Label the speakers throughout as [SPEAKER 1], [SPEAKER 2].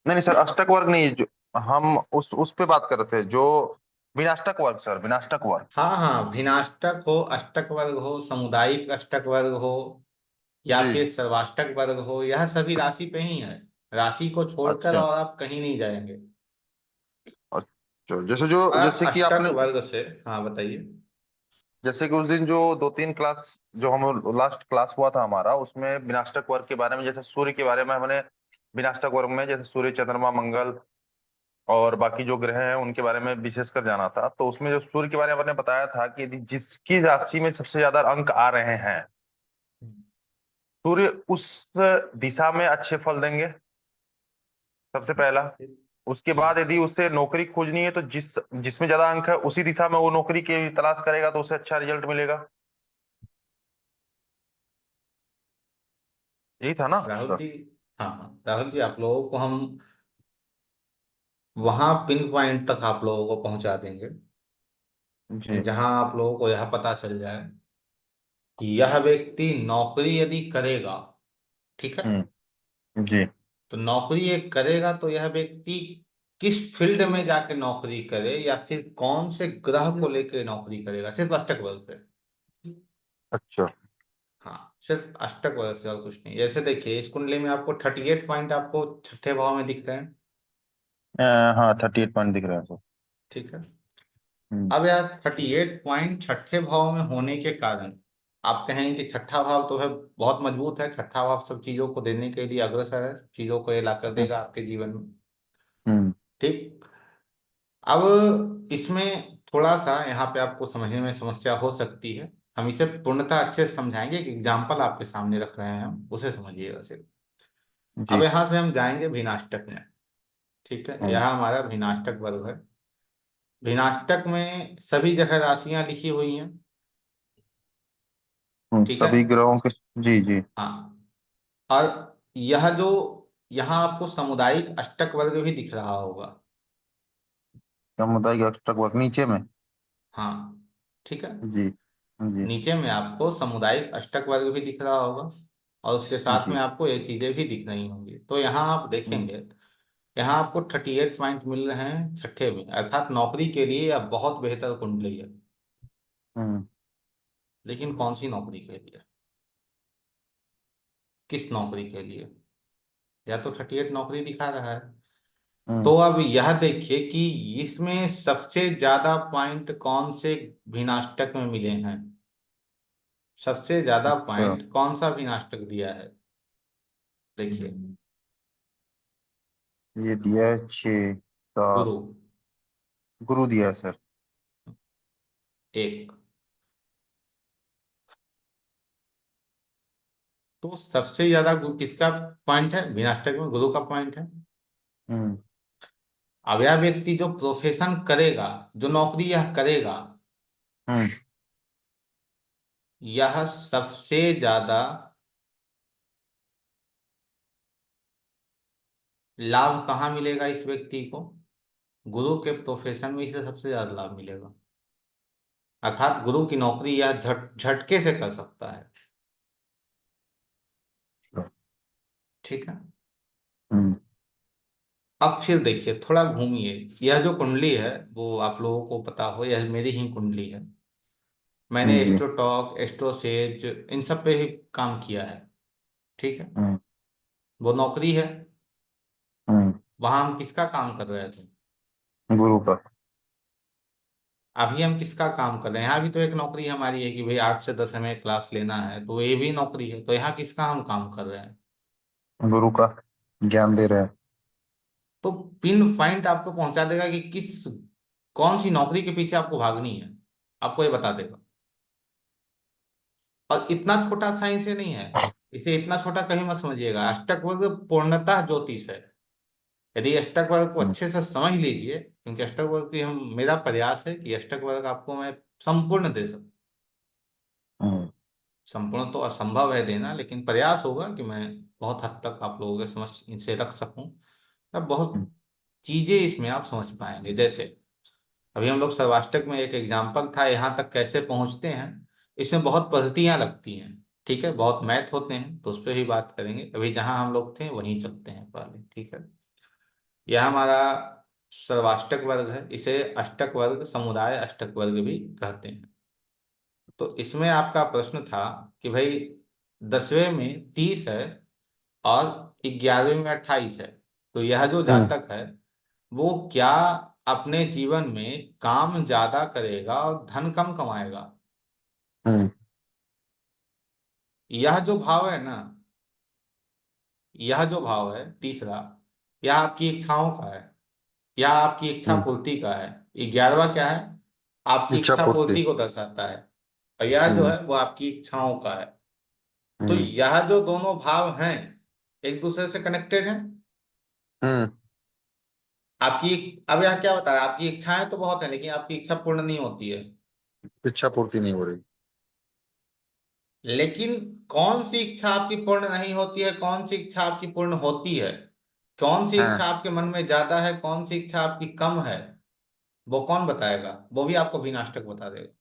[SPEAKER 1] नहीं नहीं सर, अष्टक वर्ग नहीं, जो हम उस पे बात कर रहे थे, जो विनाष्टक वर्ग सर, विनाष्टक वर्ग।
[SPEAKER 2] हाँ हाँ, भिन्नाष्टक हो, अष्टक वर्ग हो, सामुदायिक अष्टक वर्ग हो, या
[SPEAKER 1] जी।
[SPEAKER 2] फिर सर्वाष्टक वर्ग हो, यह सभी राशि पे ही है। राशि को छोड़कर
[SPEAKER 1] अच्छा
[SPEAKER 2] और आप कहीं नहीं जाएंगे।
[SPEAKER 1] अच्छा, जैसे जो,
[SPEAKER 2] और आप
[SPEAKER 1] जैसे कि
[SPEAKER 2] अष्टक
[SPEAKER 1] आपने,
[SPEAKER 2] वर्ग से, हाँ बताइए।
[SPEAKER 1] जैसे कि उस दिन जो दो तीन क्लास, जो हम लास्ट क्लास हुआ था हमारा, उसमें विनाष्टक वर्ग के बारे में, जैसे सूर्य के बारे में हमने विनाष्टक वर्ग में जैसे सूर्य, चंद्रमा, मंगल और बाकी जो ग्रह हैं उनके बारे में विशेषकर जाना था। तो उसमें जो सूर्य के बारे में आपने बताया था कि यदि जिसकी राशि में सबसे ज्यादा अंक आ रहे हैं, सूर्य उस दिशा में अच्छे फल देंगे, सबसे पहला। उसके बाद यदि उसे नौकरी खोजनी है तो जिसमें ज्यादा अंक है उसी दिशा में वो नौकरी की तलाश करेगा, तो उसे अच्छा रिजल्ट मिलेगा। यही था ना
[SPEAKER 2] राहुल
[SPEAKER 1] सर?
[SPEAKER 2] जी, हाँ हाँ राहुल जी, आप लोगों को हम वहां पिन पॉइंट तक आप लोगों को पहुंचा देंगे
[SPEAKER 1] जी।
[SPEAKER 2] जहां आप लोगों को यह पता चल जाए कि यह व्यक्ति नौकरी यदि करेगा, ठीक है,
[SPEAKER 1] जी।
[SPEAKER 2] तो नौकरी ये करेगा तो यह व्यक्ति किस फील्ड में जाके नौकरी करे या फिर कौन से ग्रह को लेकर नौकरी करेगा, सिर्फ अष्टक बल से।
[SPEAKER 1] अच्छा।
[SPEAKER 2] हाँ, सिर्फ अष्टक बल से और कुछ नहीं। जैसे देखिए, इस कुंडली में आपको 38 पॉइंट आपको छठे भाव में दिख रहे हैं।
[SPEAKER 1] अ, हाँ, 38 पॉइंट दिख रहा है सर।
[SPEAKER 2] ठीक है।
[SPEAKER 1] हम्म।
[SPEAKER 2] अब यार 38 पॉइंट छठे भाव में होने के कारण आप कहेंगे कि छठा भाव तो है, बहुत मजबूत है, छठा भाव सब चीजों को देने के लिए अग्रसर है, सब चीजों को ये ला कर
[SPEAKER 1] हम्म।
[SPEAKER 2] देगा आपके जीवन में।
[SPEAKER 1] हम्म।
[SPEAKER 2] ठीक। अब इसमें थोड़ा सा यहाँ पे आपको समझने में समस्या हो सकती है। हम इसे पूर्णतः अच्छे से समझाएंगे, एक एग्जाम्पल आपके सामने रख रहे हैं हम, उसे समझिएगा सिर्फ। अब
[SPEAKER 1] जी।
[SPEAKER 2] यहाँ से हम जाएंगे भिनाष्टक में। ठीक है,
[SPEAKER 1] हम्म।
[SPEAKER 2] यह हमारा भिनाष्टक वर्ग है। भिनाष्टक में सभी जगह राशियां लिखी हुई हैं। ठीक है।
[SPEAKER 1] सभी ग्रहों के। जी जी।
[SPEAKER 2] हाँ, और यह जो यहाँ आपको सामुदायिक अष्टक वर्ग भी दिख रहा होगा।
[SPEAKER 1] सामुदायिक अष्टक वर्ग नीचे में।
[SPEAKER 2] हाँ, ठीक है।
[SPEAKER 1] जी। जी।
[SPEAKER 2] नीचे में आपको सामुदायिक अष्टक वर्ग भी दिख रहा होगा, और उसके साथ में
[SPEAKER 1] जी।
[SPEAKER 2] आपको ये चीजें भी दिख रही होंगी। तो यहाँ आप
[SPEAKER 1] हम्म।
[SPEAKER 2] देखेंगे, यहाँ आपको 38 पॉइंट मिल रहे हैं छठे में, अर्थात नौकरी के लिए यह बहुत बेहतर कुंडली है।
[SPEAKER 1] हम्म।
[SPEAKER 2] लेकिन कौन सी नौकरी के लिए, किस नौकरी के लिए? या तो 38 नौकरी दिखा रहा है।
[SPEAKER 1] हम्म।
[SPEAKER 2] तो अब यह देखिए कि इसमें सबसे ज्यादा पॉइंट कौन से भिनाष्टक में मिले हैं। सबसे ज्यादा
[SPEAKER 1] अच्छा।
[SPEAKER 2] पॉइंट कौन सा भिनाष्टक दिया है, देखिए।
[SPEAKER 1] हम्म। ये दिया है 6 7।
[SPEAKER 2] गुरु।
[SPEAKER 1] गुरु दिया है सर।
[SPEAKER 2] एक। तो सबसे ज्यादा किसका पॉइंट है भिनाष्टक में? गुरु का पॉइंट है।
[SPEAKER 1] हम्म।
[SPEAKER 2] अब यह व्यक्ति जो प्रोफेशन करेगा, जो नौकरी यह करेगा,
[SPEAKER 1] हम्म।
[SPEAKER 2] यह सबसे ज्यादा लाभ कहाँ मिलेगा इस व्यक्ति को? गुरु के प्रोफेशन में इसे सबसे ज्यादा लाभ मिलेगा। अर्थात गुरु की नौकरी यह झटके से कर सकता है। ठीक है।
[SPEAKER 1] हम्म।
[SPEAKER 2] अब फिर देखिए, थोड़ा घूमिए। यह जो कुंडली है वो आप लोगों को पता हो, यह मेरी ही कुंडली है। मैंने
[SPEAKER 1] जी।
[SPEAKER 2] एस्ट्रोटॉक, एस्ट्रोसेज इन सब पे ही काम किया है। ठीक है।
[SPEAKER 1] हम्म।
[SPEAKER 2] वो नौकरी है।
[SPEAKER 1] हम्म।
[SPEAKER 2] वहां हम किसका काम कर रहे थे?
[SPEAKER 1] गुरु का।
[SPEAKER 2] अभी हम किसका काम कर रहे हैं? यहाँ भी तो एक नौकरी हमारी है कि भाई 8 से 10 हमें क्लास लेना है, तो ये भी नौकरी है। तो यहाँ किसका हम काम कर रहे हैं?
[SPEAKER 1] गुरु का ज्ञान दे रहे हैं।
[SPEAKER 2] तो पिन पॉइंट आपको पहुंचा देगा कि किस, कौन सी नौकरी के पीछे आपको भागनी है, आपको ये बता देगा। और इतना छोटा साइंस से नहीं है, इसे इतना छोटा कहीं मत समझिएगा। अष्टक वर्ग पूर्णतः ज्योतिष है। यदि अष्टक वर्ग को
[SPEAKER 1] हम्म।
[SPEAKER 2] अच्छे से समझ लीजिए, क्योंकि अष्टक वर्ग की हम, मेरा प्रयास है कि अष्टक वर्ग आपको मैं संपूर्ण दे सकूं।
[SPEAKER 1] हम्म।
[SPEAKER 2] संपूर्ण तो असंभव है देना, लेकिन प्रयास होगा कि मैं बहुत हद तक आप लोगों के समझ इनसे रख सकूं। तब बहुत
[SPEAKER 1] हम्म।
[SPEAKER 2] चीजें इसमें आप समझ पाएंगे। जैसे अभी हम लोग सर्वाष्टक में एक एग्जाम्पल था, यहाँ तक कैसे पहुंचते हैं। इसमें बहुत पद्धतियां लगती हैं। ठीक है, बहुत मैथ होते हैं, तो उस पर भी बात करेंगे। अभी जहां हम लोग थे वहीं चलते हैं पहले। ठीक है। यह हमारा सर्वाष्टक वर्ग है, इसे अष्टक वर्ग, समुदाय अष्टक वर्ग भी कहते हैं। तो इसमें आपका प्रश्न था कि भाई 10वें में 30 है और 11वें में 28 है, तो यह जो
[SPEAKER 1] हम्म।
[SPEAKER 2] जातक है वो क्या अपने जीवन में काम ज्यादा करेगा और धन कम कमाएगा?
[SPEAKER 1] हम्म।
[SPEAKER 2] यह जो भाव है ना, यह जो भाव है तीसरा, यह आपकी इच्छाओं का है, यह आपकी इच्छा
[SPEAKER 1] हम्म।
[SPEAKER 2] पूर्ति का है। 11वां क्या है? आपकी
[SPEAKER 1] इच्छा
[SPEAKER 2] इच्छा
[SPEAKER 1] पूर्ति।
[SPEAKER 2] पूर्ति को दर्शाता है। और यह जो
[SPEAKER 1] हम्म।
[SPEAKER 2] है वो आपकी इच्छाओं का है। तो
[SPEAKER 1] हम्म।
[SPEAKER 2] यह जो दोनों भाव हैं एक दूसरे से कनेक्टेड हैं।
[SPEAKER 1] हम्म।
[SPEAKER 2] आपकी, अब यह क्या बता रहा है, आपकी इच्छाएं तो बहुत है लेकिन आपकी इच्छा पूर्ण नहीं होती है।
[SPEAKER 1] इच्छा पूर्ति नहीं हो रही।
[SPEAKER 2] लेकिन कौन सी इच्छा आपकी पूर्ण नहीं होती है, कौन सी इच्छा आपकी पूर्ण होती है, कौन सी इच्छा
[SPEAKER 1] हाँ।
[SPEAKER 2] आपके मन में ज्यादा है, कौन सी इच्छा आपकी कम है, वो कौन बताएगा? वो भी आपको विनाष्टक बता देगा।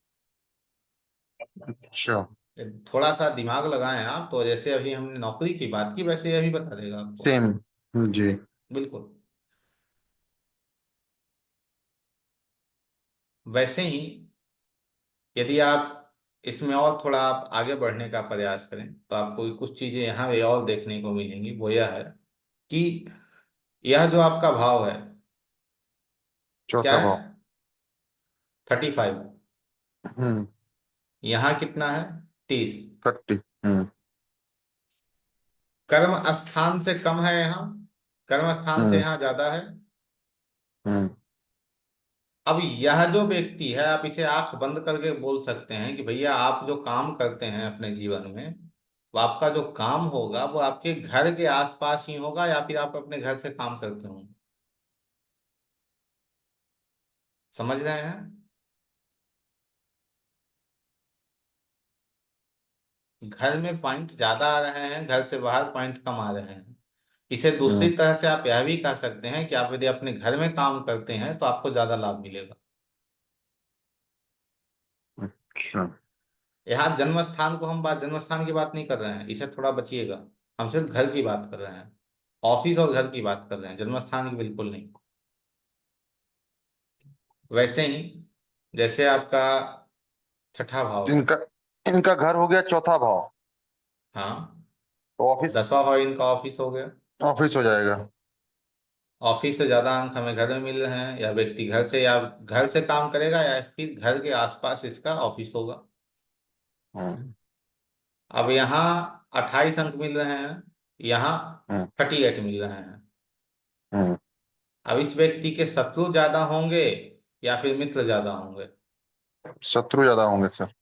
[SPEAKER 1] अच्छा।
[SPEAKER 2] थोड़ा सा दिमाग लगाएं आप, तो जैसे अभी हमने नौकरी की बात की वैसे यह भी बता देगा आपको।
[SPEAKER 1] सेम। जी।
[SPEAKER 2] बिल्कुल। वैसे ही यदि आप इसमें और थोड़ा आप आगे बढ़ने का प्रयास करें तो आपको कुछ चीजें यहाँ ये और देखने को मिलेंगी। वो यह है कि यह जो आपका भाव है क्या
[SPEAKER 1] चौथा
[SPEAKER 2] है?
[SPEAKER 1] भाव।
[SPEAKER 2] 35।
[SPEAKER 1] हम्म।
[SPEAKER 2] यहाँ कितना है? 30।
[SPEAKER 1] 30। हम्म।
[SPEAKER 2] कर्म स्थान से कम है यहाँ, कर्म स्थान से
[SPEAKER 1] हम्म।
[SPEAKER 2] यहाँ ज्यादा है।
[SPEAKER 1] हम्म।
[SPEAKER 2] अब यह जो व्यक्ति है आप इसे आंख बंद करके बोल सकते हैं कि भैया आप जो काम करते हैं अपने जीवन में, वो आपका जो काम होगा वो आपके घर के आसपास ही होगा या फिर आप अपने घर से काम करते हो? समझ रहे हैं? घर में पॉइंट ज्यादा आ रहे हैं, घर से बाहर पॉइंट कम आ रहे हैं। इसे दूसरी
[SPEAKER 1] हम्म।
[SPEAKER 2] तरह से आप यह भी कह सकते हैं कि आप यदि अपने घर में काम करते हैं तो आपको ज्यादा लाभ मिलेगा।
[SPEAKER 1] अच्छा।
[SPEAKER 2] यहाँ जन्म स्थान को हम बात जन्म स्थान की बात नहीं कर रहे हैं, इसे थोड़ा बचिएगा। हम सिर्फ घर की बात कर रहे हैं, ऑफिस और घर की बात कर रहे हैं, जन्म स्थान की बिल्कुल नहीं। वैसे ही जैसे आपका छठा भाव है।
[SPEAKER 1] इनका इनका घर हो गया चौथा भाव।
[SPEAKER 2] हाँ,
[SPEAKER 1] तो ऑफिस।
[SPEAKER 2] 10वां भाव इनका ऑफिस हो गया।
[SPEAKER 1] ऑफिस हो जाएगा।
[SPEAKER 2] ऑफिस से ज्यादा अंक हमें घर में मिल रहे हैं, या व्यक्ति घर से या घर से काम करेगा या फिर घर के आसपास इसका ऑफिस होगा।
[SPEAKER 1] हम्म।
[SPEAKER 2] अब यहाँ 28 अंक मिल रहे हैं, यहाँ
[SPEAKER 1] हम्म।
[SPEAKER 2] 38 मिल रहे हैं।
[SPEAKER 1] हम्म।
[SPEAKER 2] अब इस व्यक्ति के शत्रु ज्यादा होंगे या फिर मित्र ज्यादा होंगे?
[SPEAKER 1] शत्रु ज्यादा होंगे सर।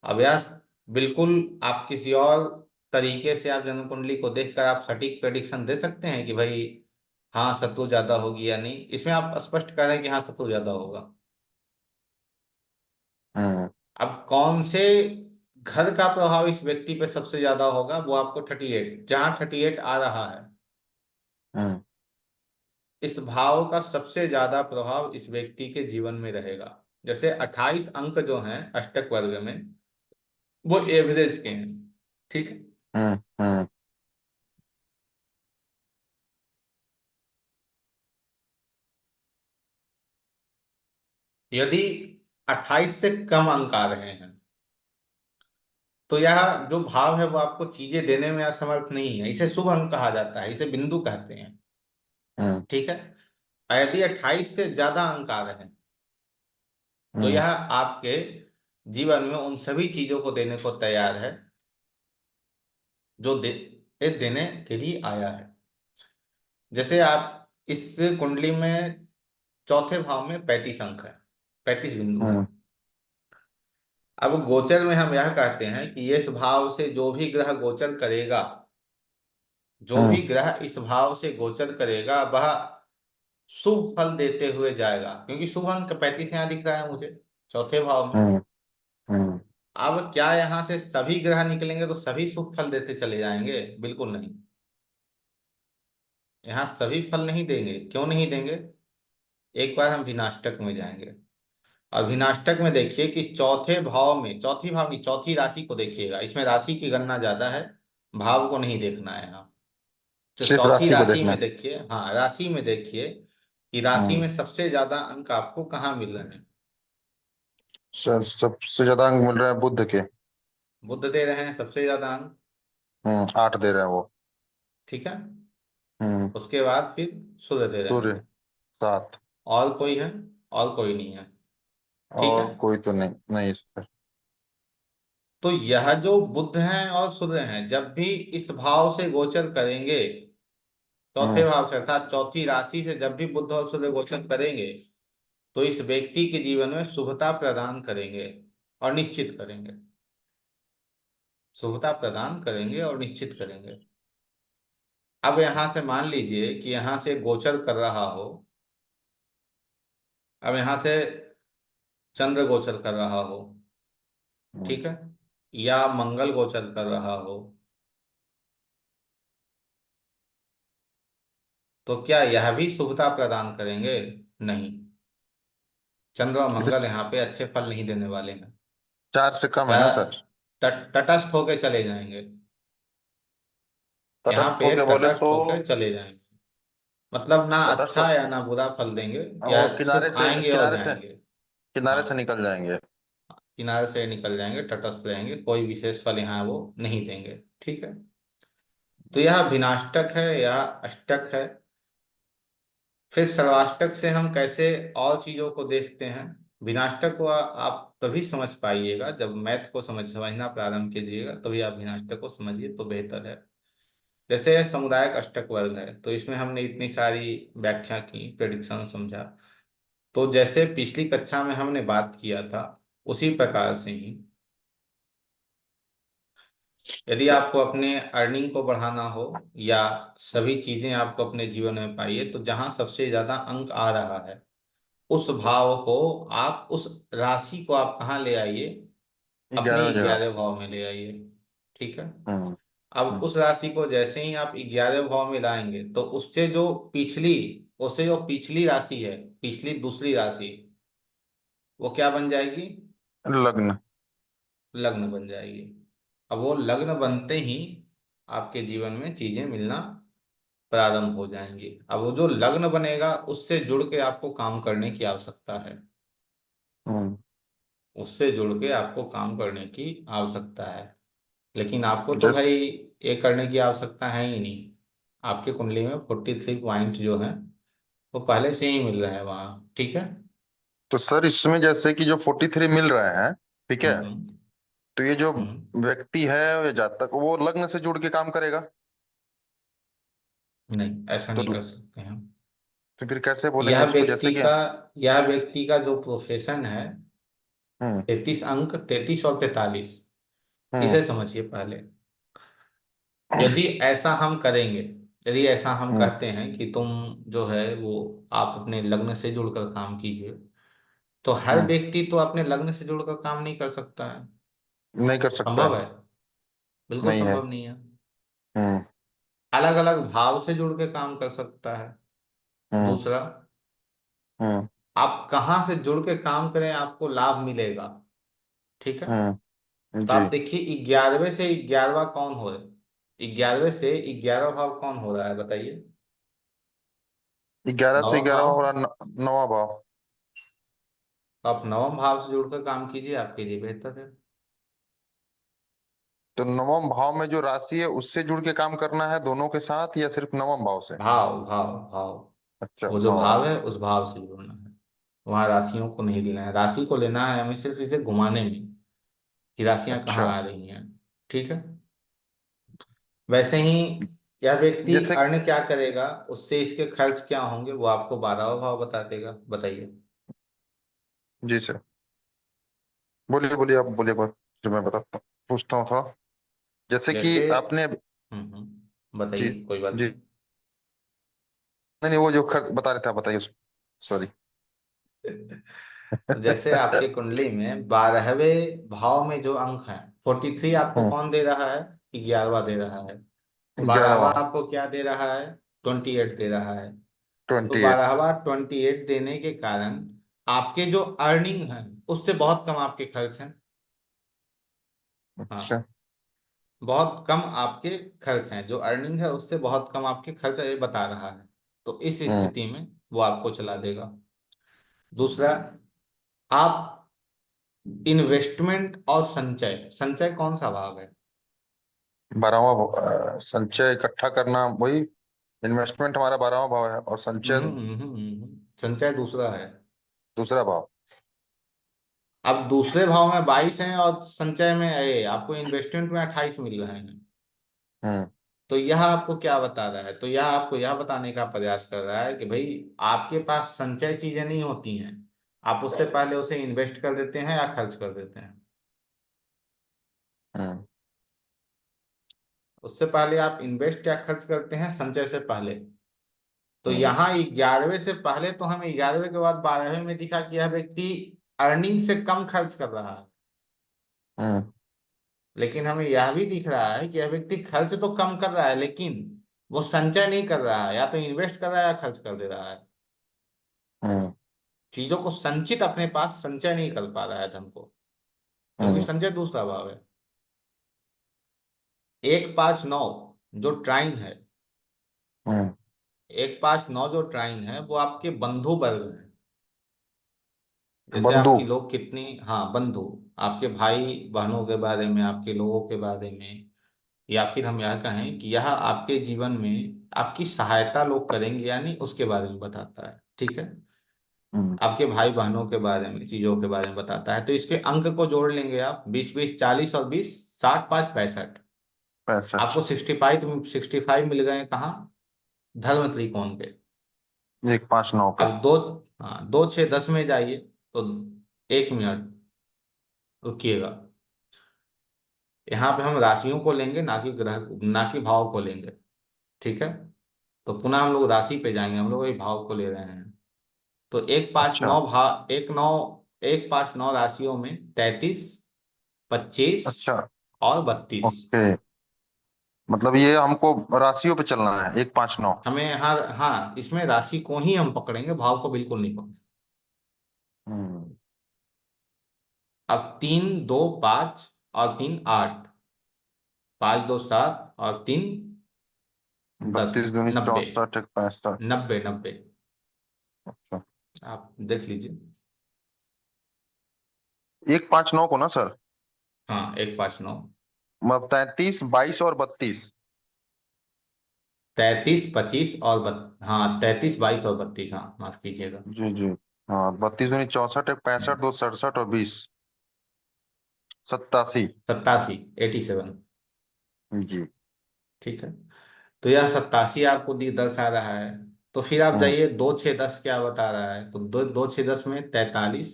[SPEAKER 2] अब यह बिल्कुल आप किसी और तरीके से आप जन्म कुंडली को देखकर आप सटीक प्रेडिक्शन दे सकते हैं कि भाई हाँ शत्रु ज्यादा होगी या नहीं। इसमें आप स्पष्ट कर रहे हैं कि हाँ शत्रु ज्यादा होगा।
[SPEAKER 1] हम्म।
[SPEAKER 2] अब कौन से घर का प्रभाव इस व्यक्ति पे सबसे ज्यादा होगा, वो आपको 38, जहां 38 आ रहा है,
[SPEAKER 1] हम्म।
[SPEAKER 2] इस भाव का सबसे ज्यादा प्रभाव इस व्यक्ति के जीवन में रहेगा। जैसे 28 अंक जो हैं अष्टक वर्ग में वो एवरेज के हैं, ठीक है।
[SPEAKER 1] हम्म। हम्म।
[SPEAKER 2] यदि 28 से कम अंक आ रहे हैं तो यह जो भाव है वो आपको चीजें देने में असमर्थ नहीं है, इसे शुभ अंक कहा जाता है, इसे बिंदु कहते हैं,
[SPEAKER 1] हम्म।
[SPEAKER 2] ठीक है। और यदि 28 से ज्यादा अंक आ रहे हैं तो
[SPEAKER 1] हम्म।
[SPEAKER 2] यह आपके जीवन में उन सभी चीजों को देने को तैयार है जो देने के लिए आया है। जैसे आप इस कुंडली में चौथे भाव में 35 अंक है, 35 बिंदु है।
[SPEAKER 1] हम्म।
[SPEAKER 2] अब गोचर में हम यह कहते हैं कि इस भाव से जो भी ग्रह गोचर करेगा, जो भी
[SPEAKER 1] हम्म।
[SPEAKER 2] ग्रह इस भाव से गोचर करेगा वह शुभ फल देते हुए जाएगा, क्योंकि शुभ अंक 35 यहाँ दिख रहा है मुझे चौथे भाव में।
[SPEAKER 1] हम्म। हम्म।
[SPEAKER 2] अब क्या यहाँ से सभी ग्रह निकलेंगे तो सभी शुभ फल देते चले जाएंगे? बिल्कुल नहीं। यहाँ सभी फल नहीं देंगे। क्यों नहीं देंगे? एक बार हम विनाष्टक में जाएंगे और विनाष्टक में देखिए कि चौथे भाव में, चौथी भाव नहीं चौथी राशि को देखिएगा, इसमें राशि की गणना ज्यादा है, भाव को नहीं देखना है यहाँ। तो
[SPEAKER 1] सिर्फ
[SPEAKER 2] चौथी
[SPEAKER 1] राशि को
[SPEAKER 2] राशि
[SPEAKER 1] देखना
[SPEAKER 2] में
[SPEAKER 1] है।
[SPEAKER 2] देखिए, हाँ राशि में देखिए कि राशि
[SPEAKER 1] हम्म।
[SPEAKER 2] में सबसे ज्यादा अंक आपको कहाँ मिल रहे हैं।
[SPEAKER 1] सर सबसे ज्यादा अंक मिल रहा है बुध के।
[SPEAKER 2] बुध दे रहे हैं सबसे ज्यादा अंक।
[SPEAKER 1] 8 दे रहा है वो।
[SPEAKER 2] ठीक है।
[SPEAKER 1] हम्म।
[SPEAKER 2] उसके बाद फिर सूर्य दे रहे
[SPEAKER 1] सूर्य
[SPEAKER 2] हैं।
[SPEAKER 1] 7।
[SPEAKER 2] और कोई है? और कोई नहीं है। ठीक है।
[SPEAKER 1] और कोई तो नहीं, नहीं सर।
[SPEAKER 2] तो यह जो बुध हैं और सूर्य हैं जब भी इस भाव से गोचर करेंगे, चौथे
[SPEAKER 1] हम्म।
[SPEAKER 2] भाव से अर्थात चौथी राशि से जब भी बुध और सूर्य गोचर करेंगे, तो इस व्यक्ति के जीवन में शुभता प्रदान करेंगे और निश्चित करेंगे। शुभता प्रदान करेंगे और निश्चित करेंगे। अब यहां से मान लीजिए कि यहां से गोचर कर रहा हो, अब यहां से चंद्र गोचर कर रहा हो,
[SPEAKER 1] हम्म।
[SPEAKER 2] ठीक है, या मंगल गोचर कर रहा हो, तो क्या यह भी शुभता प्रदान करेंगे? नहीं। चंद्र और
[SPEAKER 1] ये तो
[SPEAKER 2] मंगल यहाँ पे अच्छे फल नहीं देने वाले हैं।
[SPEAKER 1] 4 से कम है
[SPEAKER 2] यह
[SPEAKER 1] ना सर?
[SPEAKER 2] तटस्थ होके चले जाएंगे। यहाँ
[SPEAKER 1] तटस्थ
[SPEAKER 2] पे
[SPEAKER 1] होके बोले तो?
[SPEAKER 2] तटस्थ होके चले जाएंगे, मतलब ना
[SPEAKER 1] तटस्थ
[SPEAKER 2] अच्छा या ना बुरा फल देंगे, या
[SPEAKER 1] वो किनारे
[SPEAKER 2] सिर्फ
[SPEAKER 1] से,
[SPEAKER 2] आएंगे और जाएंगे।
[SPEAKER 1] किनारे से
[SPEAKER 2] हाँ,
[SPEAKER 1] निकल जाएंगे।
[SPEAKER 2] किनारे से निकल जाएंगे, तटस्थ रहेंगे, कोई विशेष फल यहाँ वो नहीं देंगे। ठीक है। तो यह विनाष्टक है, यह अष्टक है। फिर सर्वाष्टक से हम कैसे और चीजों को देखते हैं। विनाष्टक को आप तभी समझ पाइएगा जब मैथ को समझना प्रारंभ कीजिएगा, तभी आप विनाष्टक को समझिए तो बेहतर है। जैसे समुदायक अष्टक वर्ग है, तो इसमें हमने इतनी सारी व्याख्या की, प्रेडिक्शन समझा। तो जैसे पिछली कक्षा में हमने बात किया था, उसी प्रकार से ही यदि
[SPEAKER 1] तो
[SPEAKER 2] आपको अपने अर्निंग को बढ़ाना हो या सभी चीजें आपको अपने जीवन में पाइए, तो जहां सबसे ज्यादा अंक आ रहा है उस भाव को, आप उस राशि को आप कहाँ ले आइए? अपने
[SPEAKER 1] 11वीं जगह।
[SPEAKER 2] 11वें भाव में ले आइए। ठीक है।
[SPEAKER 1] हम्म।
[SPEAKER 2] अब
[SPEAKER 1] हम्म।
[SPEAKER 2] उस राशि को जैसे ही आप 11वें भाव में लाएंगे, तो पिछली उससे जो पिछली राशि है, पिछली दूसरी राशि, वो क्या बन जाएगी?
[SPEAKER 1] लग्न।
[SPEAKER 2] लग्न बन जाएगी। अब वो लग्न बनते ही आपके जीवन में चीजें मिलना प्रारंभ हो जाएंगी। अब वो जो लग्न बनेगा उससे जुड़ के आपको काम करने की आवश्यकता है।
[SPEAKER 1] हम्म।
[SPEAKER 2] उससे जुड़ के आपको काम करने की आवश्यकता है। लेकिन आपको तो
[SPEAKER 1] जैस
[SPEAKER 2] भाई ये करने की आवश्यकता है ही नहीं। आपकी कुंडली में 43 पॉइंट जो है वो पहले से ही मिल रहे हैं वहाँ। ठीक है।
[SPEAKER 1] तो सर इसमें जैसे कि जो 43 मिल रहे हैं, ठीक है,
[SPEAKER 2] हम्म।
[SPEAKER 1] तो ये जो
[SPEAKER 2] हम्म।
[SPEAKER 1] व्यक्ति है या जातक, वो लग्न से जुड़ के काम करेगा?
[SPEAKER 2] नहीं, ऐसा
[SPEAKER 1] तो
[SPEAKER 2] नहीं कर सकते हैं।
[SPEAKER 1] तो फिर कैसे बोलेंगे
[SPEAKER 2] यह
[SPEAKER 1] इसको, जैसे
[SPEAKER 2] व्यक्ति
[SPEAKER 1] कि?
[SPEAKER 2] का यह व्यक्ति का जो प्रोफेशन है,
[SPEAKER 1] हम्म।
[SPEAKER 2] 33 अंक, 33 और 43,
[SPEAKER 1] हम्म।
[SPEAKER 2] इसे समझिए पहले। यदि ऐसा हम करेंगे, यदि ऐसा हम
[SPEAKER 1] हम्म।
[SPEAKER 2] कहते हैं कि तुम जो है वो आप अपने लग्न से जुड़कर काम कीजिए, तो हर
[SPEAKER 1] हम्म।
[SPEAKER 2] व्यक्ति तो अपने लग्न से जुड़कर काम नहीं कर सकता है।
[SPEAKER 1] नहीं कर सकता
[SPEAKER 2] संभव
[SPEAKER 1] है।
[SPEAKER 2] है? बिल्कुल
[SPEAKER 1] नहीं है।
[SPEAKER 2] संभव नहीं है।
[SPEAKER 1] हम्म।
[SPEAKER 2] अलग अलग भाव से जुड़ के काम कर सकता है।
[SPEAKER 1] हम्म।
[SPEAKER 2] दूसरा,
[SPEAKER 1] हम्म।
[SPEAKER 2] आप कहाँ से जुड़ के काम करें आपको लाभ मिलेगा। ठीक है। तो
[SPEAKER 1] जी।
[SPEAKER 2] आप देखिए 11वें से 11वां कौन हो रहा है, 11वें से 11वां भाव कौन हो रहा है बताइए?
[SPEAKER 1] 11 से
[SPEAKER 2] नवम
[SPEAKER 1] 11वां
[SPEAKER 2] भाव।
[SPEAKER 1] हो रहा, 9वां भाव।
[SPEAKER 2] तो आप नवम भाव से जुड़कर काम कीजिए, आपके लिए बेहतर है।
[SPEAKER 1] तो नवम भाव में जो राशि है उससे जुड़ के काम करना है दोनों के साथ, या सिर्फ नवम भाव से?
[SPEAKER 2] भाव भाव भाव।
[SPEAKER 1] अच्छा,
[SPEAKER 2] वो जो
[SPEAKER 1] भाव।
[SPEAKER 2] भाव है उस भाव से जुड़ना है। वहां राशियों को नहीं लेना है, राशि को लेना है हमें सिर्फ इसे घुमाने में कि राशियां कहाँ
[SPEAKER 1] अच्छा।
[SPEAKER 2] आ रही हैं। ठीक है। वैसे ही यह व्यक्ति
[SPEAKER 1] जैसे,
[SPEAKER 2] अर्ण क्या करेगा, उससे इसके खर्च क्या होंगे, वो आपको 12वां भाव बता देगा। बताइए।
[SPEAKER 1] जी सर, बोलिए बोलिए, आप बोलिए बात, फिर मैं बताता हूँ, पूछता हूँ थोड़ा। जैसे कि
[SPEAKER 2] जैसे
[SPEAKER 1] आपने, जी,
[SPEAKER 2] बताइए, कोई बात
[SPEAKER 1] जी,
[SPEAKER 2] नहीं।
[SPEAKER 1] नहीं नहीं, वो जो खर्च बता रहे थे आप बताइए। सॉरी।
[SPEAKER 2] तो जैसे आपके कुंडली में 12वें भाव में जो अंक है, 43 आपको
[SPEAKER 1] हम्म।
[SPEAKER 2] कौन दे रहा है? 11वां दे रहा है। 12वां
[SPEAKER 1] 11वां।
[SPEAKER 2] आपको क्या दे रहा है? 28 दे रहा है। तो
[SPEAKER 1] 28।
[SPEAKER 2] 12वां 28 देने के कारण आपके जो अर्निंग है उससे बहुत कम आपके खर्च हैं। हाँ।
[SPEAKER 1] अच्छा।
[SPEAKER 2] बहुत कम आपके खर्च हैं, जो अर्निंग है उससे बहुत कम आपके खर्च है, ये बता रहा है। तो इस
[SPEAKER 1] हम्म।
[SPEAKER 2] स्थिति में वो आपको चला देगा। दूसरा, आप इन्वेस्टमेंट और संचय, संचय कौन सा भाग है?
[SPEAKER 1] 12वां संचय इकट्ठा करना, वही। इन्वेस्टमेंट हमारा 12वां भाव है, और संचय
[SPEAKER 2] संचय दूसरा है।
[SPEAKER 1] दूसरा भाव।
[SPEAKER 2] अब दूसरे भाव में 22 हैं और संचय में आपको इन्वेस्टमेंट में 28 मिल रहे हैं।
[SPEAKER 1] हम्म।
[SPEAKER 2] तो यह आपको क्या बता रहा है? तो यह आपको यह बताने का प्रयास कर रहा है कि भाई, आपके पास संचय चीजें नहीं होती हैं, आप उससे पहले उसे इन्वेस्ट कर देते हैं या खर्च कर देते हैं।
[SPEAKER 1] हम्म।
[SPEAKER 2] उससे पहले आप इन्वेस्ट या खर्च करते हैं, संचय से पहले। तो
[SPEAKER 1] हम्म।
[SPEAKER 2] यहाँ 11वें से पहले तो हमें 11वें के बाद 12वें में दिखा कि यह व्यक्ति अर्निंग से कम खर्च कर रहा है।
[SPEAKER 1] हम्म।
[SPEAKER 2] लेकिन हमें यह भी दिख रहा है कि यह व्यक्ति खर्च तो कम कर रहा है, लेकिन वो संचय नहीं कर रहा है, या तो इन्वेस्ट कर रहा है या खर्च कर दे रहा है।
[SPEAKER 1] हम्म।
[SPEAKER 2] चीजों को संचित अपने पास संचय नहीं कर पा रहा है, धन को, क्योंकि
[SPEAKER 1] हम्म।
[SPEAKER 2] संचय दूसरा भाव है। 159 जो ट्राइन है,
[SPEAKER 1] हम्म।
[SPEAKER 2] 159 जो ट्राइन है वो आपके बंधु वर्ग है। जैसे
[SPEAKER 1] बंधु।
[SPEAKER 2] आपकी लोग कितनी, हाँ बंधु, आपके भाई बहनों के बारे में, आपके लोगों के बारे में, या फिर हम यह कहें कि यह आपके जीवन में आपकी सहायता लोग करेंगे, यानी उसके बारे में बताता है। ठीक है,
[SPEAKER 1] हम्म।
[SPEAKER 2] आपके भाई बहनों के बारे में, चीजों के बारे में बताता है। तो इसके अंक को जोड़ लेंगे आप, 20 20 40 और 20 60 5 65।
[SPEAKER 1] 65।
[SPEAKER 2] आपको 65 मिल गए कहाँ? धर्म त्रिकोण पे।
[SPEAKER 1] 159 पे।
[SPEAKER 2] अब दो, हाँ 2 6 10 में जाइए। तो 1 मिनट रुकिएगा, यहाँ पे हम राशियों को लेंगे, ना कि ग्रह, ना कि भाव को लेंगे। ठीक है, तो पुनः हम लोग राशि पे जाएंगे, हम लोग वही भाव को ले रहे हैं। तो एक पाँच
[SPEAKER 1] अच्छा।
[SPEAKER 2] नौ भा एक नौ 1 5 9 राशियों में 33 25
[SPEAKER 1] अच्छा।
[SPEAKER 2] और 32।
[SPEAKER 1] ओके। मतलब ये हमको राशियों पे चलना है, 159।
[SPEAKER 2] हमें यहाँ, हाँ इसमें राशि को ही हम पकड़ेंगे, भाव को बिल्कुल नहीं पकड़ेंगे।
[SPEAKER 1] हम्म।
[SPEAKER 2] अब 3 2 5 और 3 8, 5 2 7 और 3 10,
[SPEAKER 1] 32 दूनी
[SPEAKER 2] 90।
[SPEAKER 1] 64, 1 65।
[SPEAKER 2] 90 90,
[SPEAKER 1] अच्छा।
[SPEAKER 2] आप देख लीजिए।
[SPEAKER 1] 159 को ना सर?
[SPEAKER 2] हाँ 1 5 9,
[SPEAKER 1] मतलब 33 22 और 32।
[SPEAKER 2] 33 25 और हाँ 33 22 और 32, हाँ माफ कीजिएगा।
[SPEAKER 1] जी जी। हाँ, 32 दूनी 64, 1 65, 2 67 और 20 87।
[SPEAKER 2] 87
[SPEAKER 1] जी।
[SPEAKER 2] ठीक है, तो यह 87 आपको दर्शा रहा है। तो फिर आप
[SPEAKER 1] हम्म।
[SPEAKER 2] जाइए, 2 6 10 क्या बता रहा है? तो 2 2 6 10 में 43।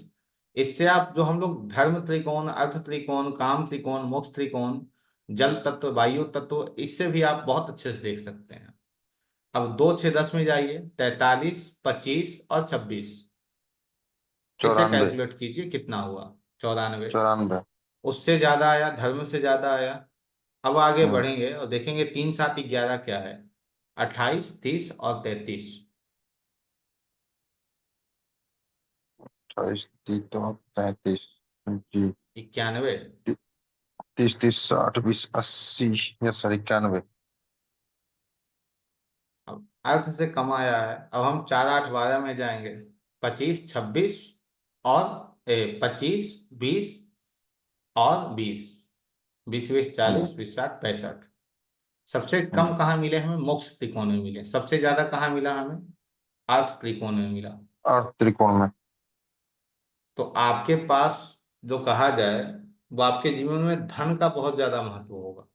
[SPEAKER 2] इससे आप जो हम लोग धर्म त्रिकोण, अर्थ त्रिकोण, काम त्रिकोण, मोक्ष त्रिकोण, जल तत्व, वायु तत्व, इससे भी आप बहुत अच्छे से देख सकते हैं। अब 2 6 10 में जाइए, 43 25 और 26, इसे
[SPEAKER 1] 94।
[SPEAKER 2] कैलकुलेट कीजिए कितना हुआ? 94।
[SPEAKER 1] 94।
[SPEAKER 2] उससे ज्यादा आया, धर्म से ज्यादा आया। अब आगे
[SPEAKER 1] हम्म।
[SPEAKER 2] बढ़ेंगे और देखेंगे 3 7 11 क्या है? 28 30 और 33।
[SPEAKER 1] 28 30 तो 33। जी।
[SPEAKER 2] 91।
[SPEAKER 1] 30 30 60 20 80। Yes sir, 91।
[SPEAKER 2] अब अर्थ से कम आया है, अब हम 4 8 12 में जाएंगे। 25 26 और 25 20 और 20, 20 20 40 20 60 65। सबसे
[SPEAKER 1] हम्म।
[SPEAKER 2] कम कहाँ मिले हमें? मोक्ष त्रिकोण में मिले। सबसे ज्यादा कहाँ मिला हमें? अर्थ त्रिकोण में मिला।
[SPEAKER 1] अर्थ त्रिकोण में।
[SPEAKER 2] तो आपके पास जो कहा जाए, वो आपके जीवन में धन का बहुत ज्यादा महत्व होगा।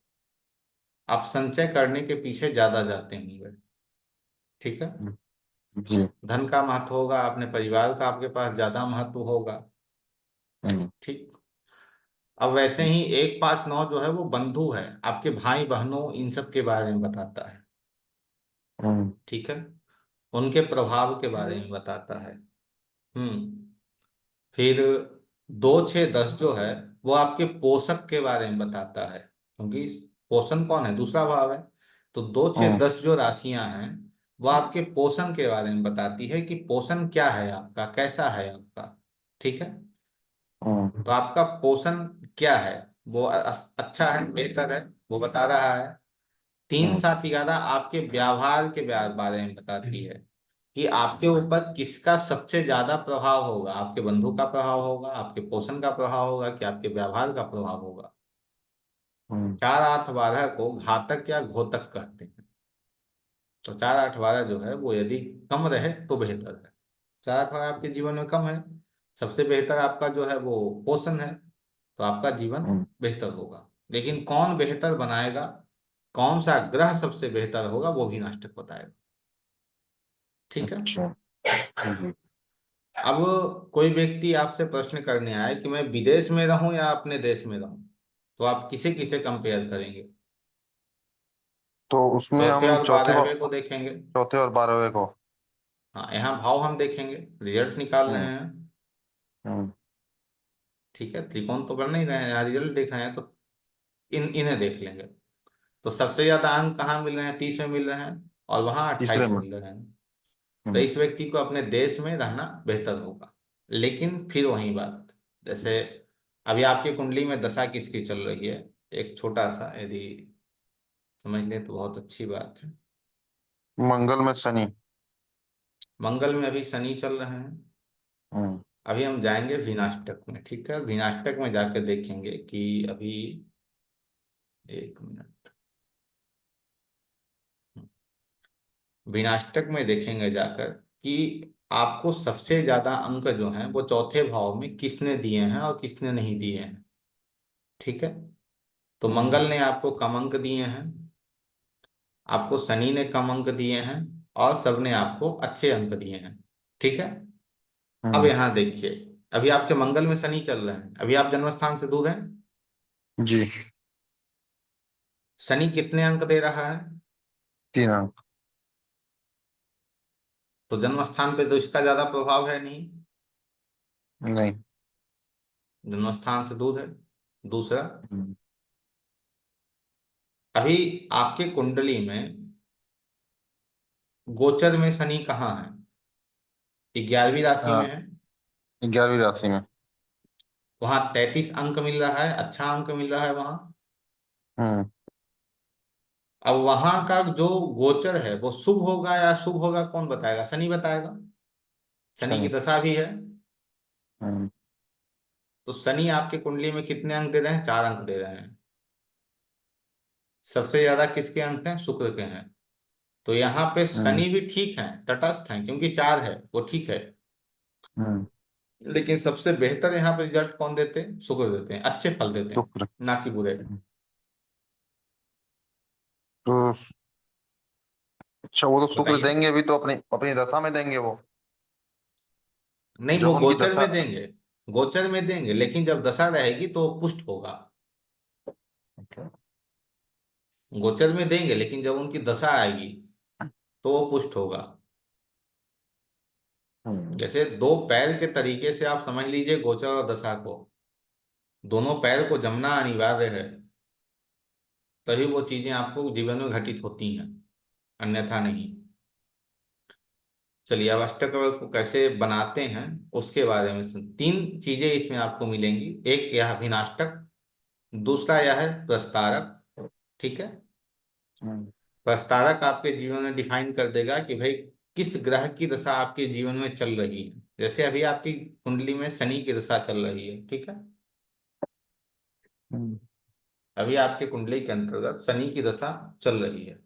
[SPEAKER 2] आप संचय करने के पीछे ज्यादा जाते होंगे। ठीक है,
[SPEAKER 1] जी।
[SPEAKER 2] धन का महत्व होगा, अपने परिवार का आपके पास ज्यादा महत्व होगा।
[SPEAKER 1] हम्म।
[SPEAKER 2] ठीक। अब वैसे ही 1 5 9 जो है वो बंधु है, आपके भाई बहनों इन सब के बारे में बताता है।
[SPEAKER 1] हम्म।
[SPEAKER 2] ठीक है, उनके प्रभाव के बारे में बताता है। फिर 2 6 10 जो है वो आपके पोषक के बारे में बताता है, क्योंकि पोषण कौन है? दूसरा भाव है। तो 2 6 10 जो राशियां हैं वो आपके पोषण के बारे में बताती है कि पोषण क्या है आपका, कैसा है आपका। ठीक है,
[SPEAKER 1] हम्म।
[SPEAKER 2] तो आपका पोषण क्या है? वो अच्छा है, बेहतर है, वो बता रहा है। तीन
[SPEAKER 1] हम्म।
[SPEAKER 2] सात ग्यारह आपके व्यवहार के बारे में बताती है कि आपके ऊपर किसका सबसे ज्यादा प्रभाव होगा, आपके बंधु का प्रभाव होगा, आपके पोषण का प्रभाव होगा, कि आपके व्यवहार का प्रभाव होगा।
[SPEAKER 1] हम्म।
[SPEAKER 2] 4 8 12 को घातक या घोतक कहते हैं। तो 4 8 12 जो है वो यदि कम रहे तो बेहतर है। 4 8 12 आपके जीवन में कम है, सबसे बेहतर आपका जो है वो पोषण है, तो आपका जीवन
[SPEAKER 1] हम्म।
[SPEAKER 2] बेहतर होगा। लेकिन कौन बेहतर बनाएगा, कौन सा ग्रह सबसे बेहतर होगा, वो भी नास्तिक बताएगा। ठीक है।
[SPEAKER 1] अच्छा। जी।
[SPEAKER 2] अब कोई व्यक्ति आपसे प्रश्न करने आए कि मैं विदेश में रहूं या अपने देश में रहूं, तो आप किसे किसे कंपेयर करेंगे?
[SPEAKER 1] तो उसमें
[SPEAKER 2] चौथे
[SPEAKER 1] हम
[SPEAKER 2] और 12वें को देखेंगे।
[SPEAKER 1] चौथे और 12वें को।
[SPEAKER 2] हाँ, यहाँ भाव हम देखेंगे, रिजल्ट निकाल रहे
[SPEAKER 1] हम्म।
[SPEAKER 2] हैं।
[SPEAKER 1] हम्म।
[SPEAKER 2] ठीक है, त्रिकोण तो कर नहीं रहे हैं, यहाँ रिजल्ट देख रहे हैं, तो इन्हें देख लेंगे। तो सबसे ज्यादा अंक कहाँ मिल रहे हैं? 30 में मिल रहे हैं, और वहां
[SPEAKER 1] तीसरे
[SPEAKER 2] 28
[SPEAKER 1] में।
[SPEAKER 2] मिल रहे हैं। तो
[SPEAKER 1] हम्म।
[SPEAKER 2] इस व्यक्ति को अपने देश में रहना बेहतर होगा। लेकिन फिर वही बात, जैसे अभी आपकी कुंडली में दशा किसकी चल रही है, एक छोटा सा यदि समझ लें तो बहुत अच्छी बात है।
[SPEAKER 1] मंगल में शनि।
[SPEAKER 2] मंगल में अभी शनि चल रहे हैं।
[SPEAKER 1] हम्म।
[SPEAKER 2] अभी हम जाएंगे विनाष्टक में। ठीक है, विनाष्टक में जाकर देखेंगे कि अभी, 1 मिनट, विनाष्टक में देखेंगे जाकर कि आपको सबसे ज्यादा अंक जो हैं वो चौथे भाव में किसने दिए हैं और किसने नहीं दिए हैं। ठीक है, तो
[SPEAKER 1] हम्म।
[SPEAKER 2] मंगल ने आपको कम अंक दिए हैं, आपको शनि ने कम अंक दिए हैं, और सबने आपको अच्छे अंक दिए हैं। ठीक है। अब
[SPEAKER 1] हम्म।
[SPEAKER 2] यहाँ देखिए, अभी आपके मंगल में शनि चल रहे हैं, अभी आप जन्म स्थान से दूर हैं।
[SPEAKER 1] जी।
[SPEAKER 2] शनि कितने अंक दे रहा है?
[SPEAKER 1] 3 अंक।
[SPEAKER 2] तो जन्म स्थान पे तो इसका ज्यादा प्रभाव है नहीं,
[SPEAKER 1] नहीं।
[SPEAKER 2] जन्म स्थान से दूर है। दूसरा,
[SPEAKER 1] हम्म।
[SPEAKER 2] अभी आपके कुंडली में गोचर में शनि कहाँ है? 11वीं राशि में
[SPEAKER 1] हाँ,
[SPEAKER 2] है।
[SPEAKER 1] 11वीं राशि में।
[SPEAKER 2] वहां 33 अंक मिल रहा है, अच्छा अंक मिल रहा है वहां।
[SPEAKER 1] हम्म।
[SPEAKER 2] अब वहां का जो गोचर है वो शुभ होगा या शुभ होगा, कौन बताएगा? शनि बताएगा। शनि की
[SPEAKER 1] शनि।
[SPEAKER 2] दशा भी है।
[SPEAKER 1] हम्म।
[SPEAKER 2] तो शनि आपके कुंडली में कितने अंक दे रहे हैं? 4 अंक दे रहे हैं। सबसे ज्यादा किसके अंक हैं? शुक्र के हैं। तो यहाँ पे
[SPEAKER 1] हम्म।
[SPEAKER 2] शनि भी ठीक है, तटस्थ है, क्योंकि 4 है, वो ठीक है।
[SPEAKER 1] हम्म।
[SPEAKER 2] लेकिन सबसे बेहतर यहाँ पे रिजल्ट कौन देते हैं? शुक्र देते हैं, अच्छे फल देते हैं,
[SPEAKER 1] शुक्र।
[SPEAKER 2] ना कि बुरे।
[SPEAKER 1] तो अच्छा, वो तो शुक्र
[SPEAKER 2] बताइए।
[SPEAKER 1] देंगे भी तो अपनी अपनी दशा में देंगे वो।
[SPEAKER 2] नहीं, वो
[SPEAKER 1] जब उनकी
[SPEAKER 2] गोचर
[SPEAKER 1] दशा।
[SPEAKER 2] में देंगे, गोचर में देंगे, लेकिन जब दशा रहेगी तो वो पुष्ट होगा।
[SPEAKER 1] Okay।
[SPEAKER 2] गोचर में देंगे, लेकिन जब उनकी दशा आएगी तो वो पुष्ट होगा।
[SPEAKER 1] हम्म।
[SPEAKER 2] जैसे दो पैर के तरीके से आप समझ लीजिए गोचर और दशा को। दोनों पैर को जमना अनिवार्य है, तभी वो चीजें आपको जीवन में घटित होती हैं, अन्यथा नहीं। चलिए, अब अष्टक को कैसे बनाते हैं उसके बारे में 3 चीजें इसमें आपको मिलेंगी। एक यह अभिनाष्टक, दूसरा यह है प्रस्तारक। ठीक है।
[SPEAKER 1] हम्म।
[SPEAKER 2] प्रस्तारक आपके जीवन में डिफाइन कर देगा कि भाई किस ग्रह की दशा आपके जीवन में चल रही है। जैसे अभी आपकी कुंडली में शनि की दशा चल रही है। ठीक है,
[SPEAKER 1] हम्म।
[SPEAKER 2] अभी आपके कुंडली के अंतर्गत शनि की दशा चल रही है।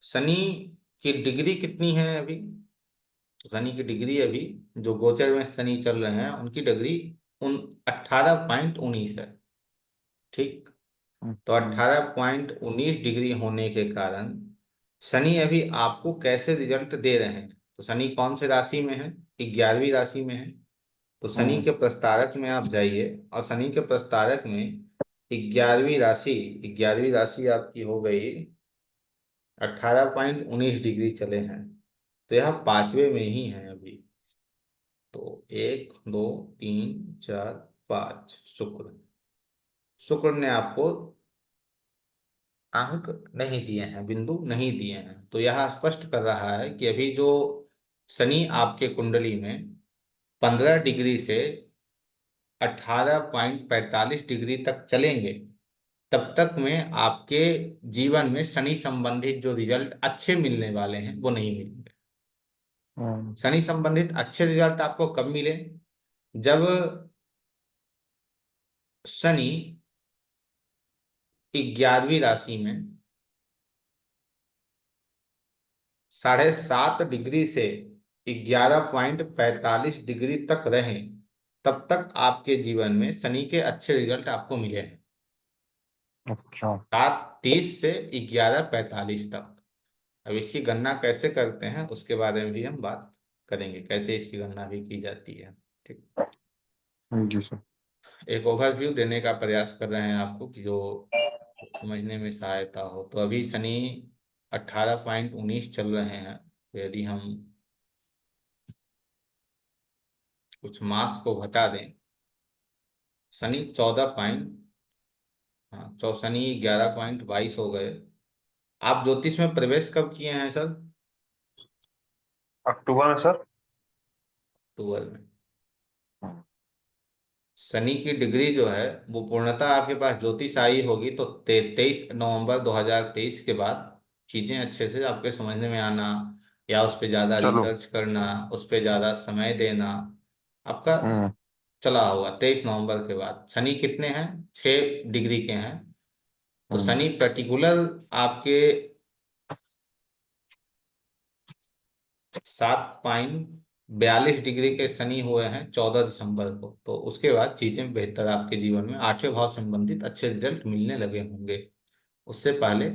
[SPEAKER 2] शनि की डिग्री कितनी है अभी? शनि की डिग्री अभी, जो गोचर में शनि चल रहे हैं उनकी डिग्री उन 18.19 है। ठीक। तो
[SPEAKER 1] हम्म।
[SPEAKER 2] 18.19 डिग्री होने के कारण शनि अभी आपको कैसे रिजल्ट दे रहे हैं? तो शनि कौन से राशि में है? 11वीं राशि में है। तो शनि
[SPEAKER 1] हम्म।
[SPEAKER 2] के प्रस्तारक में आप जाइए, और शनि के प्रस्तारक में 11वीं राशि, 11वीं राशि आपकी हो गई, 18.19 डिग्री चले हैं। तो यह 5वें में ही है अभी। तो 1 2 3 4 5, शुक्र, शुक्र ने आपको अंक नहीं दिए हैं, बिंदु नहीं दिए हैं। तो यह स्पष्ट कर रहा है कि अभी जो शनि आपके कुंडली में 15 डिग्री से 18.45 डिग्री तक चलेंगे, तब तक में आपके जीवन में शनि संबंधित जो रिजल्ट अच्छे मिलने वाले हैं वो नहीं मिलेंगे।
[SPEAKER 1] हम्म।
[SPEAKER 2] शनि संबंधित अच्छे रिजल्ट आपको कब मिले? जब शनि 11वीं राशि में 7.5 डिग्री से 11.45 डिग्री तक रहे, तब तक आपके जीवन में शनि के अच्छे रिजल्ट आपको मिले हैं।
[SPEAKER 1] अच्छा।
[SPEAKER 2] 7:30 से 11:45 तक। अब इसकी गणना कैसे करते हैं उसके बारे में भी हम बात करेंगे, कैसे इसकी गणना भी की जाती है। ठीक।
[SPEAKER 1] जी सर।
[SPEAKER 2] एक ओवरव्यू देने का प्रयास कर रहे हैं आपको कि जो समझने में सहायता हो। तो अभी शनि 18.19 चल रहे हैं, तो यदि हम कुछ मास को घटा दें, शनि 14 हाँ, शनि 11.22 हो गए। आप ज्योतिष में प्रवेश कब किए हैं सर?
[SPEAKER 1] अक्टूबर में सर।
[SPEAKER 2] 12 में। शनि की डिग्री जो है वो पूर्णतः आपके पास ज्योतिष आई होगी तो 23 नवंबर 2023 के बाद चीजें अच्छे से आपके समझने में आना, या उस पर ज्यादा
[SPEAKER 1] चलो।
[SPEAKER 2] रिसर्च करना, उस पर ज्यादा समय देना आपका
[SPEAKER 1] हम्म।
[SPEAKER 2] चला होगा। 23 नवंबर के बाद शनि कितने हैं? 6 डिग्री के हैं। तो
[SPEAKER 1] हम्म।
[SPEAKER 2] शनि पर्टिकुलर आपके 7.42 डिग्री के शनि हुए हैं 14 दिसंबर को। तो उसके बाद चीजें बेहतर आपके जीवन में 8वें भाव संबंधित अच्छे रिजल्ट मिलने लगे होंगे। उससे पहले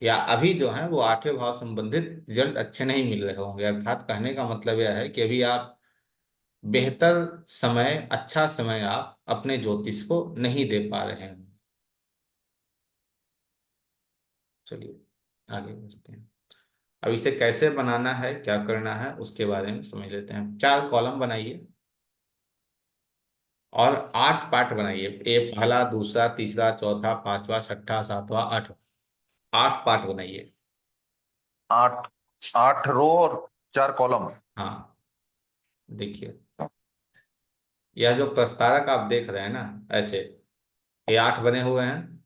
[SPEAKER 2] या अभी जो है वो 8वें भाव संबंधित रिजल्ट अच्छे नहीं मिल रहे होंगे। अर्थात कहने का मतलब यह है कि अभी आप बेहतर समय, अच्छा समय आप अपने ज्योतिष को नहीं दे पा रहे हैं। चलिए आगे बढ़ते हैं। अब इसे कैसे बनाना है, क्या करना है, उसके बारे में समझ लेते हैं। 4 कॉलम बनाइए और 8 पार्ट बनाइए। पहला, दूसरा, तीसरा, चौथा, पांचवा, छठा, सातवां, आठवां। 8 पार्ट बनाइए।
[SPEAKER 1] 8। 8 रो और 4 कॉलम।
[SPEAKER 2] हाँ, देखिए यह जो प्रस्तारक आप देख रहे हैं ना, ऐसे ये 8 बने हुए हैं।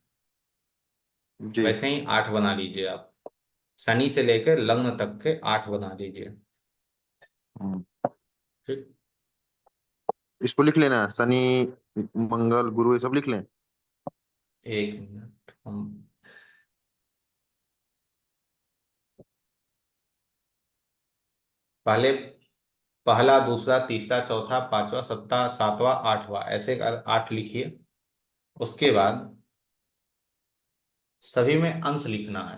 [SPEAKER 1] जी।
[SPEAKER 2] वैसे ही 8 बना लीजिए आप। शनि से लेकर लग्न तक के 8 बना लीजिए।
[SPEAKER 1] हम्म।
[SPEAKER 2] ठीक।
[SPEAKER 1] इसको लिख लेना है, शनि मंगल गुरु ये सब लिख लें।
[SPEAKER 2] 1 मिनट हम पहले पहला, दूसरा, तीसरा, चौथा, पांचवा, सत्ता, सातवां, आठवां, ऐसे 8 लिखिए। उसके बाद सभी में अंश लिखना है।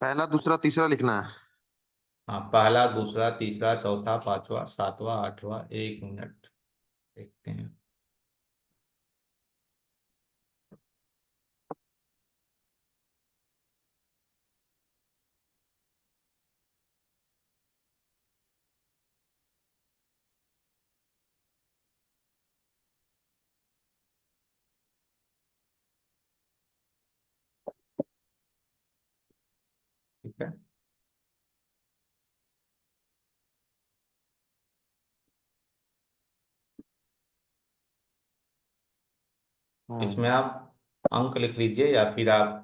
[SPEAKER 1] पहला दूसरा तीसरा लिखना है।
[SPEAKER 2] हाँ, पहला, दूसरा, तीसरा, चौथा, पांचवा, सातवां, आठवां। 1 मिनट देखते हैं। ठीक है।
[SPEAKER 1] हम्म।
[SPEAKER 2] इसमें आप अंक लिख लीजिए या फिर आप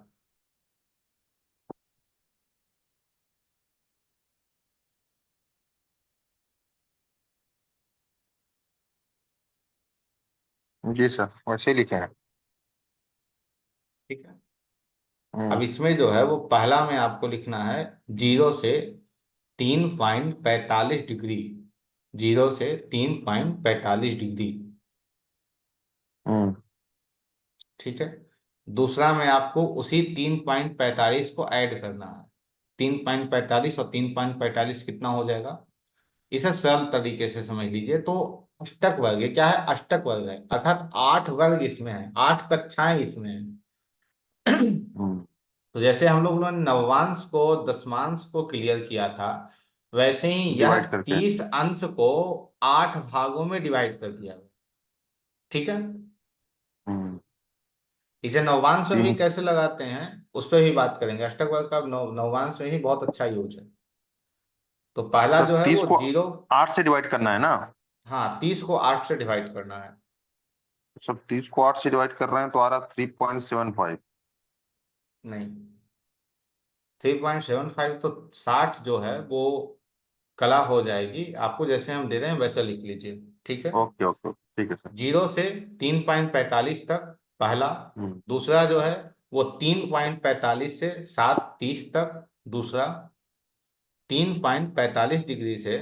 [SPEAKER 1] जी सर, वैसे ही लिखे हैं।
[SPEAKER 2] ठीक है। अब
[SPEAKER 1] हम्म।
[SPEAKER 2] इसमें जो है वो पहला में आपको लिखना है 0 से 3.45 डिग्री। 0 से 3.45 डिग्री।
[SPEAKER 1] हम्म।
[SPEAKER 2] ठीक है। दूसरा में आपको उसी 3.45 को ऐड करना है। 3.45 और 3.45 कितना हो जाएगा? इसे सरल तरीके से समझ लीजिए तो अष्टक वर्ग, ये क्या है? अष्टक वर्ग है, अर्थात 8 वर्ग इसमें है, 8 कक्षाएं इसमें है।
[SPEAKER 1] हम्म।
[SPEAKER 2] तो जैसे हम लोगों ने नवमांश को दशमांश को क्लियर किया था, वैसे ही यह
[SPEAKER 1] डिवाइड करके।
[SPEAKER 2] 30 अंश को 8 भागों में डिवाइड कर दिया गया। ठीक है।
[SPEAKER 1] हम्म।
[SPEAKER 2] इसे नवमांश में भी
[SPEAKER 1] तीन।
[SPEAKER 2] कैसे लगाते हैं उस पर भी बात करेंगे। अष्टक वर्ग का नवमांश में ही बहुत अच्छा यूज है। तो पहला
[SPEAKER 1] तो
[SPEAKER 2] जो है
[SPEAKER 1] 30
[SPEAKER 2] वो
[SPEAKER 1] को
[SPEAKER 2] 0।
[SPEAKER 1] 8 से डिवाइड करना है ना?
[SPEAKER 2] हाँ, 30 को 8 से डिवाइड करना है।
[SPEAKER 1] सब 30 को 8 से डिवाइड कर रहे हैं तो आ रहा 3.75।
[SPEAKER 2] नहीं, 3.75 तो 60 जो है वो कला हो जाएगी, आपको जैसे हम दे रहे हैं वैसा लिख लीजिए, ठीक है।
[SPEAKER 1] ओके ओके ठीक है सर।
[SPEAKER 2] 0 से 3.45 तक पहला।
[SPEAKER 1] हम्म।
[SPEAKER 2] दूसरा जो है वो 3.45 से 7:30 तक दूसरा। 3.45 डिग्री से,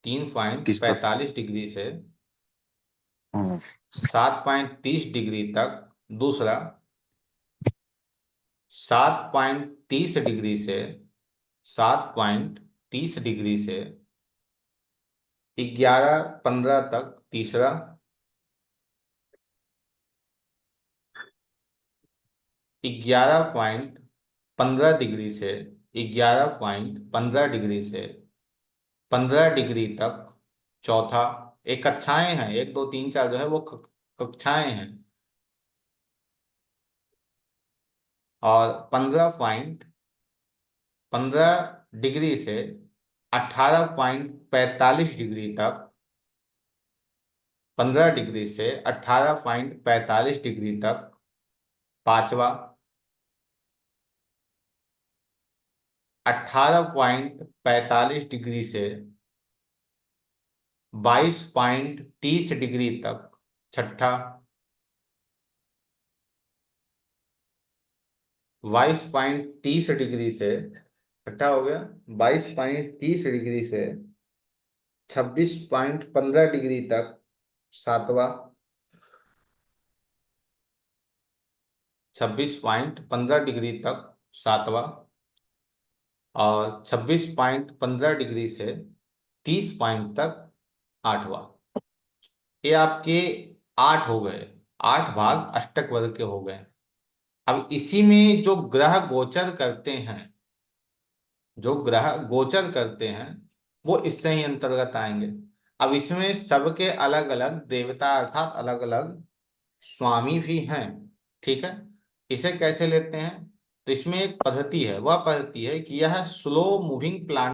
[SPEAKER 1] 30 तक।
[SPEAKER 2] 3.45 डिग्री से
[SPEAKER 1] हम्म।
[SPEAKER 2] 7.30 डिग्री तक दूसरा। 7.30 डिग्री से, 7.30 डिग्री से 11:15 तक तीसरा। 11.15 डिग्री से, 11.15 डिग्री से 15 डिग्री तक चौथा। एक कक्षाएं हैं, 1 2 3 4 जो है वो कक्षाएं हैं। और 15.15 डिग्री से 18.45 डिग्री तक। 15 डिग्री से 18.45 डिग्री तक पांचवा। 18.45 डिग्री से 22.30 डिग्री तक छठा। 22.30 डिग्री से छठा हो गया। 22.30 डिग्री से 26.15 डिग्री तक सातवां। 26.15 डिग्री तक सातवां। और 26.15 डिग्री से 30 पॉइंट तक आठवां। ये आपके 8 हो गए। 8 भाग अष्टक वर्ग के हो गए। अब इसी में जो ग्रह गोचर करते हैं, जो ग्रह गोचर करते हैं वो इससे ही अंतर्गत आएंगे। अब इसमें सबके अलग अलग देवता अर्थात अलग अलग स्वामी भी हैं, ठीक है। इसे कैसे लेते हैं? तो इसमें एक पद्धति है, वह पद्धति है कि यह स्लो मूविंग प्लांट